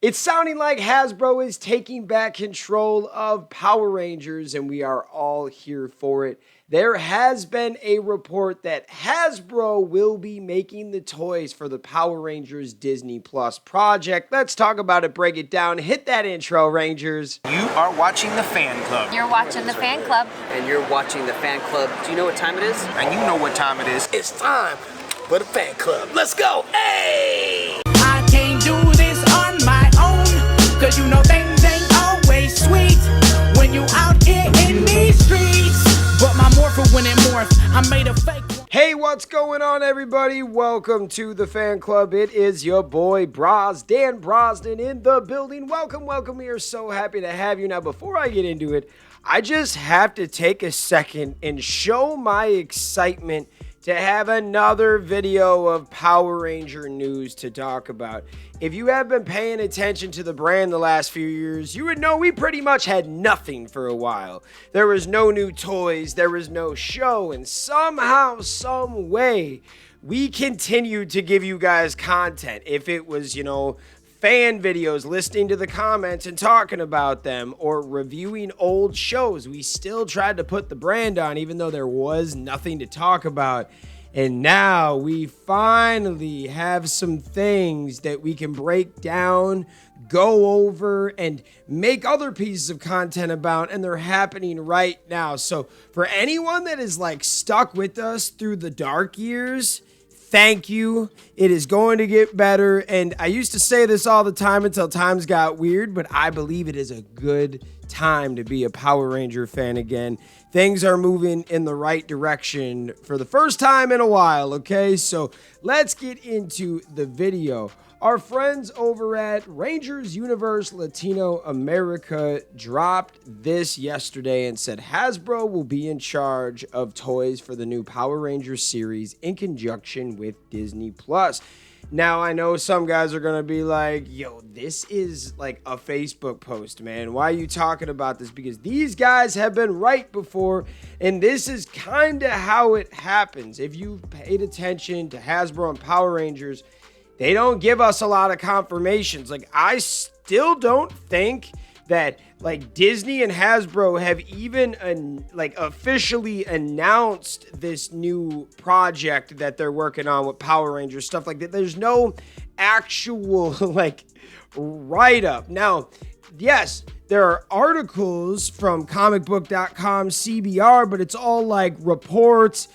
It's sounding like Hasbro is taking back control of Power Rangers, and we are all here for it. There has been a report that Hasbro will be making the toys for the Power Rangers Disney Plus project. Let's talk about it, break it down. Hit that intro, Rangers. You are watching the Fan Club. You're watching the Fan Club. And you're watching the Fan Club. Do you know what time it is? And you know what time it is. It's time for the Fan Club. Let's go. Hey! I can't do this on my own, cause you know things ain't always sweet when you out here in these streets. But my morpher when it morphed, I made a fake. Hey, what's going on, everybody? Welcome to the Fan Club. It is your boy Dan Brosnan in the building. Welcome. We are so happy to have you. Now, before I get into it, I just have to take a second and show my excitement to have another video of Power Ranger news to talk about. If you have been paying attention to the brand the last few years, you would know we pretty much had nothing for a while. There was no new toys, there was no show, and somehow, some way, we continued to give you guys content. If it was, fan videos, listening to the comments and talking about them, or reviewing old shows, we still tried to put the brand on even though there was nothing to talk about. And now we finally have some things that we can break down, go over, and make other pieces of content about, and they're happening right now. So for anyone that is stuck with us through the dark years, thank you. It is going to get better. And I used to say this all the time until times got weird, but I believe it is a good time to be a Power Ranger fan again. Things are moving in the right direction for the first time in a while, okay? So let's get into the video. Our friends over at Rangers Universe Latino America dropped this yesterday and said Hasbro will be in charge of toys for the new Power Rangers series in conjunction with Disney Plus. Now, I know some guys are going to be like, yo, this is like a Facebook post, man. Why are you talking about this? Because these guys have been right before, and this is kind of how it happens. If you've paid attention to Hasbro and Power Rangers, they don't give us a lot of confirmations. I still don't think that Disney and Hasbro have even officially announced this new project that they're working on with Power Rangers, stuff like that. There's no actual write-up. Now, yes, there are articles from comicbook.com, CBR, but it's all reports.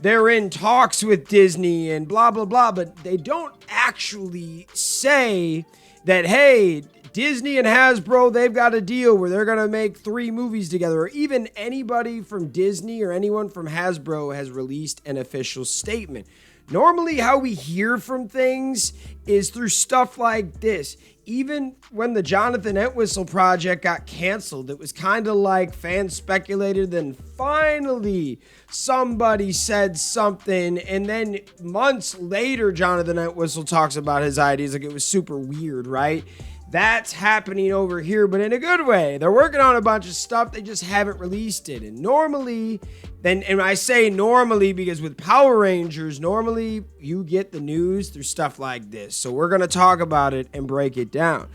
They're in talks with Disney and blah, blah, blah, but they don't actually say that, hey, Disney and Hasbro, they've got a deal where they're going to make 3 movies together, or even anybody from Disney or anyone from Hasbro has released an official statement. Normally, how we hear from things is through stuff like this. Even when the Jonathan Entwistle project got canceled, it was kind of like fans speculated, then finally somebody said something, and then months later, Jonathan Entwistle talks about his ideas. It was super weird, right? That's happening over here, but in a good way. They're working on a bunch of stuff, they just haven't released it. And normally, and I say normally because with Power Rangers, normally you get the news through stuff like this. So we're going to talk about it and break it down.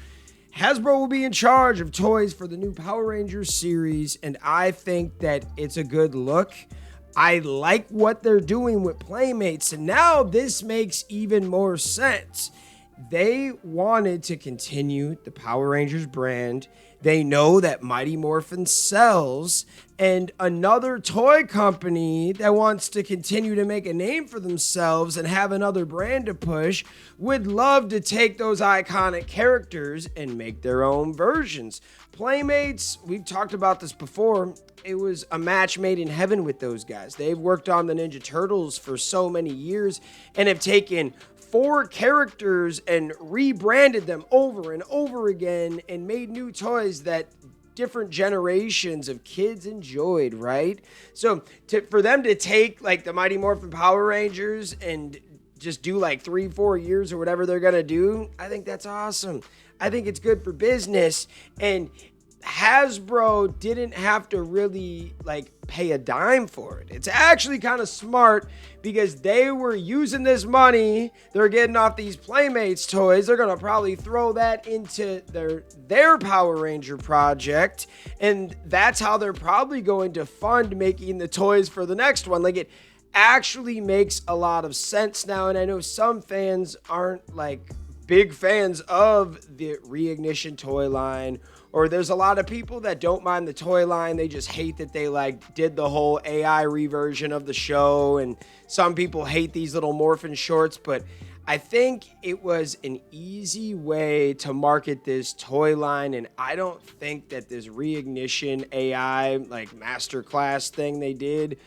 Hasbro will be in charge of toys for the new Power Rangers series, and I think that it's a good look. I like what they're doing with Playmates, and now this makes even more sense. They wanted to continue the Power Rangers brand. They know that Mighty Morphin sells, and another toy company that wants to continue to make a name for themselves and have another brand to push would love to take those iconic characters and make their own versions. Playmates, we've talked about this before. It was a match made in heaven with those guys. They've worked on the Ninja Turtles for so many years and have taken 4 characters and rebranded them over and over again and made new toys that different generations of kids enjoyed, right? So for them to take the Mighty Morphin Power Rangers and just do 3-4 years or whatever they're gonna do, I think that's awesome. I think it's good for business. And Hasbro didn't have to really like pay a dime for it. It's actually kind of smart because they were using this money. They're getting off these Playmates toys. They're going to probably throw that into their Power Ranger project. And that's how they're probably going to fund making the toys for the next one. Like, it actually makes a lot of sense now. And I know some fans aren't like big fans of the Reignition toy line, or there's a lot of people that don't mind the toy line. They just hate that they like did the whole AI reversion of the show, and some people hate these little morphin shorts. But I think it was an easy way to market this toy line, and I don't think that this Reignition AI like masterclass thing they did,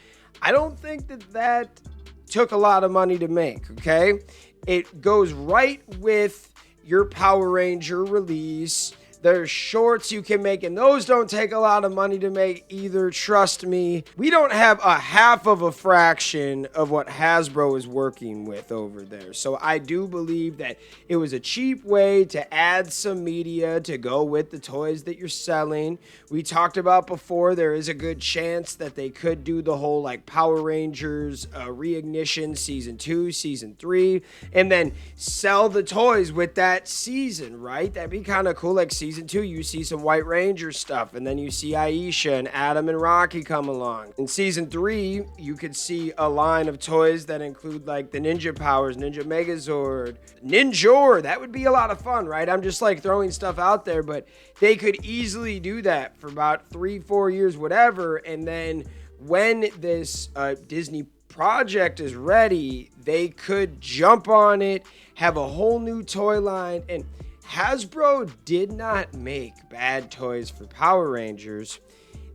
I don't think that took a lot of money to make. Okay, it goes right with your Power Ranger release. There's shorts you can make, and those don't take a lot of money to make either. Trust me. We don't have a half of a fraction of what Hasbro is working with over there. So I do believe that it was a cheap way to add some media to go with the toys that you're selling. We talked about before, there is a good chance that they could do the whole like Power Rangers Reignition Season 2, Season 3, and then sell the toys with that season, right? That'd be kind of cool. Like Season 2, you see some White Ranger stuff, and then you see Aisha and Adam and Rocky come along. In Season 3, you could see a line of toys that include like the Ninja Powers, Ninja Megazord, Ninjor. That would be a lot of fun, right? I'm just like throwing stuff out there, but they could easily do that for about 3-4 years, whatever. And then when this Disney project is ready, they could jump on it, have a whole new toy line. And Hasbro did not make bad toys for Power Rangers.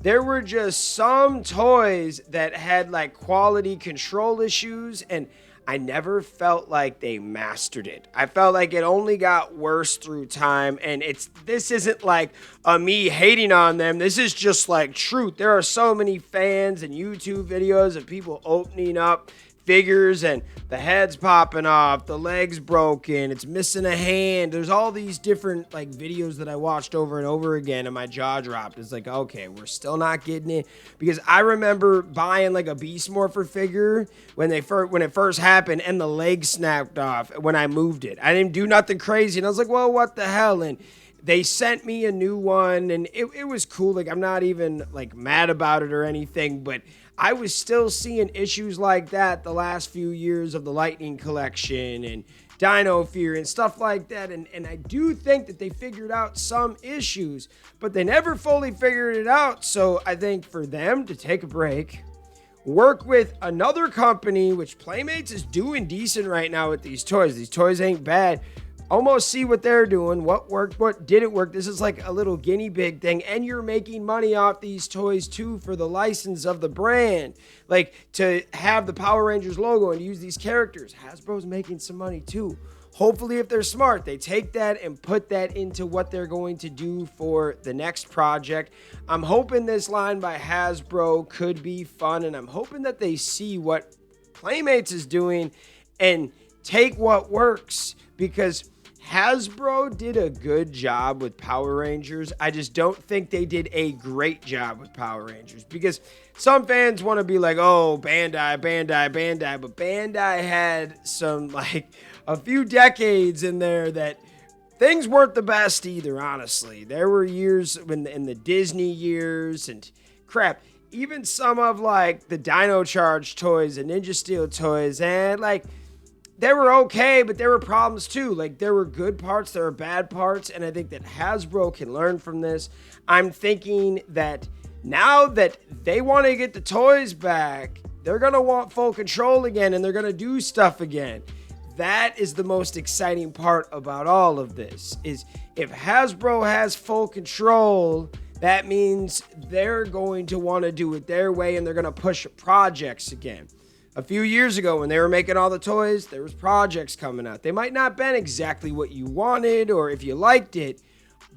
There were just some toys that had like quality control issues, and I never felt like they mastered it. I felt like it only got worse through time, and this isn't like me hating on them. This is just like truth. There are so many fans and YouTube videos of people opening up figures and the head's popping off, the leg's broken, it's missing a hand. There's all these different like videos that I watched over and over again, and my jaw dropped. It's like, okay, we're still not getting it. Because I remember buying like a Beast Morpher figure when it first happened, and the leg snapped off when I moved it. I didn't do nothing crazy, and I was like, well, what the hell? And they sent me a new one, and it was cool. Like, I'm not even like mad about it or anything, but I was still seeing issues like that the last few years of the Lightning Collection and Dino Fear and stuff like that. And I do think that they figured out some issues, but they never fully figured it out. So I think for them to take a break, work with another company, which Playmates is doing decent right now with these toys. These toys ain't bad. Almost see what they're doing, what worked, what didn't work. This is like a little guinea pig thing, and you're making money off these toys too for the license of the brand. Like, to have the Power Rangers logo and use these characters, Hasbro's making some money too. Hopefully, if they're smart, they take that and put that into what they're going to do for the next project. I'm hoping this line by Hasbro could be fun, and I'm hoping that they see what Playmates is doing and take what works, because Hasbro did a good job with Power Rangers. I just don't think they did a great job with Power Rangers, because some fans want to be like, oh, Bandai, but Bandai had some, like, a few decades in there that things weren't the best either, honestly. There were years in the Disney years and crap. Even some of, like, the Dino Charge toys and Ninja Steel toys, and, like, they were okay, but there were problems too. Like, there were good parts, there were bad parts, and I think that Hasbro can learn from this. I'm thinking that now that they want to get the toys back, they're going to want full control again, and they're going to do stuff again. That is the most exciting part about all of this, is if Hasbro has full control, that means they're going to want to do it their way, and they're going to push projects again. A few years ago, when they were making all the toys, there was projects coming out. They might not have been exactly what you wanted or if you liked it,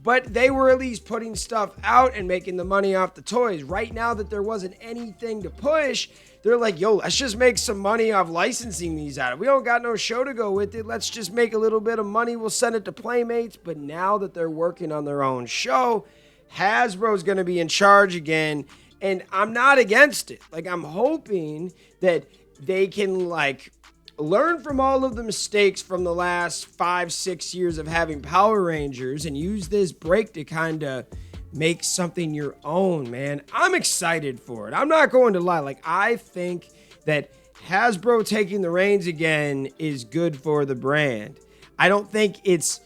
but they were at least putting stuff out and making the money off the toys. Right now that there wasn't anything to push, they're like, yo, let's just make some money off licensing these out. We don't got no show to go with it. Let's just make a little bit of money. We'll send it to Playmates. But now that they're working on their own show, Hasbro's going to be in charge again, and I'm not against it. Like, I'm hoping that they can, like, learn from all of the mistakes from the last 5-6 years of having Power Rangers and use this break to kind of make something your own, man. I'm excited for it. I'm not going to lie. Like, I think that Hasbro taking the reins again is good for the brand. I don't think it's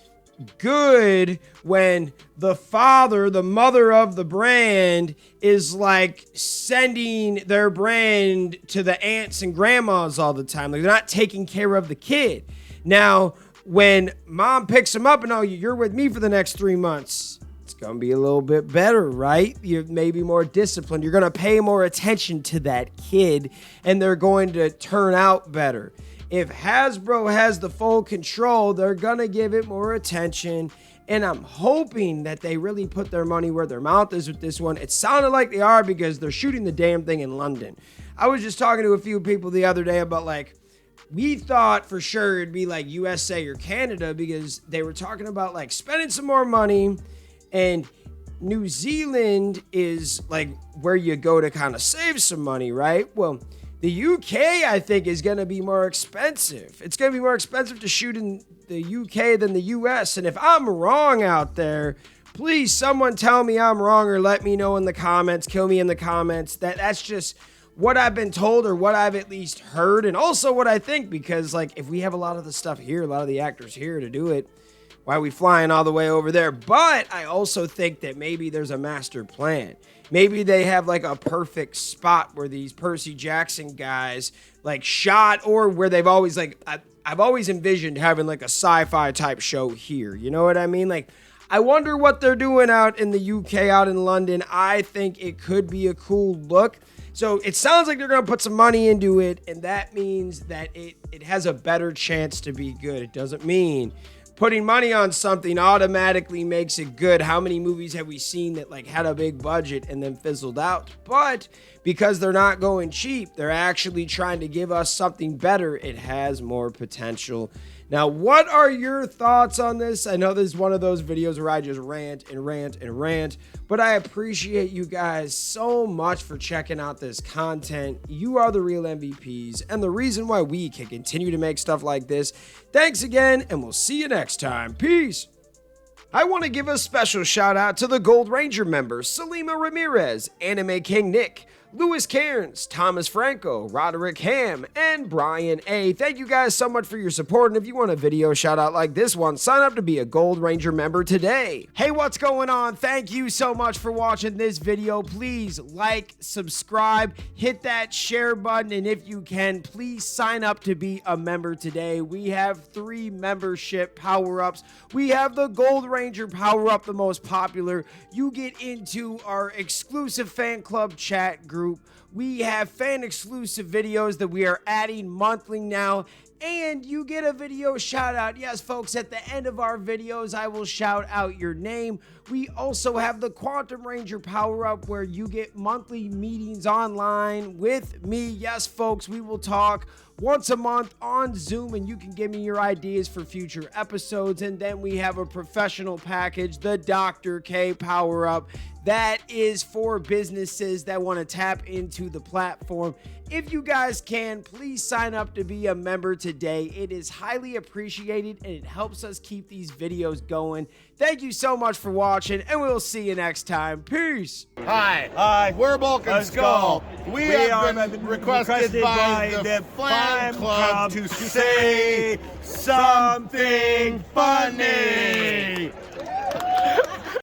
good when the father, the mother of the brand is like sending their brand to the aunts and grandmas all the time. Like, they're not taking care of the kid. Now, when mom picks them up and, oh, you're with me for the next 3 months, it's going to be a little bit better, right? You're maybe more disciplined. You're going to pay more attention to that kid, and they're going to turn out better. If Hasbro has the full control, they're going to give it more attention. And I'm hoping that they really put their money where their mouth is with this one. It sounded like they are because they're shooting the damn thing in London. I was just talking to a few people the other day about, like, we thought for sure it'd be like USA or Canada because they were talking about, like, spending some more money. And New Zealand is, like, where you go to kind of save some money, right? Well, the UK, I think, is going to be more expensive. It's going to be more expensive to shoot in the UK than the US. And if I'm wrong out there, please someone tell me I'm wrong or let me know in the comments. Kill me in the comments. That's just what I've been told or what I've at least heard. And also what I think, because, like, if we have a lot of the stuff here, a lot of the actors here to do it, why are we flying all the way over there? But I also think that maybe there's a master plan. Maybe they have, like, a perfect spot where these Percy Jackson guys, like, shot, or where they've always, like, I've always envisioned having, like, a sci-fi type show here. You know what I mean? Like, I wonder what they're doing out in the UK, out in London. I think it could be a cool look. So it sounds like they're going to put some money into it, and that means that it has a better chance to be good. It doesn't mean putting money on something automatically makes it good. How many movies have we seen that, like, had a big budget and then fizzled out? But because they're not going cheap, they're actually trying to give us something better. It has more potential. Now, what are your thoughts on this? I know this is one of those videos where I just rant and rant and rant, but I appreciate you guys so much for checking out this content. You are the real MVPs and the reason why we can continue to make stuff like this. Thanks again, and we'll see you next time. Peace. I want to give a special shout out to the Gold Ranger members, Salima Ramirez, Anime King Nick, Louis Cairns, Thomas Franco, Roderick Ham, and Brian A. Thank you guys so much for your support, and if you want a video shout out like this one, sign up to be a Gold Ranger member today. Hey, what's going on? Thank you so much for watching this video. Please like, subscribe, hit that share button, and if you can, please sign up to be a member today. We have 3 membership power-ups. We have the Gold Ranger power-up, the most popular. You get into our exclusive fan club chat group. We have fan exclusive videos that we are adding monthly now, and you get a video shout out. Yes, folks, at the end of our videos, I will shout out your name. We also have the Quantum Ranger power up where you get monthly meetings online with me. Yes, folks, we will talk once a month on Zoom, and you can give me your ideas for future episodes. And then we have a professional package, the Dr. K power up. That is for businesses that want to tap into the platform. If you guys can, please sign up to be a member today. It is highly appreciated, and it helps us keep these videos going. Thank you so much for watching, and we'll see you next time. Peace. Hi, we're Bulk and Skull. We have been requested by the fan club to say something funny.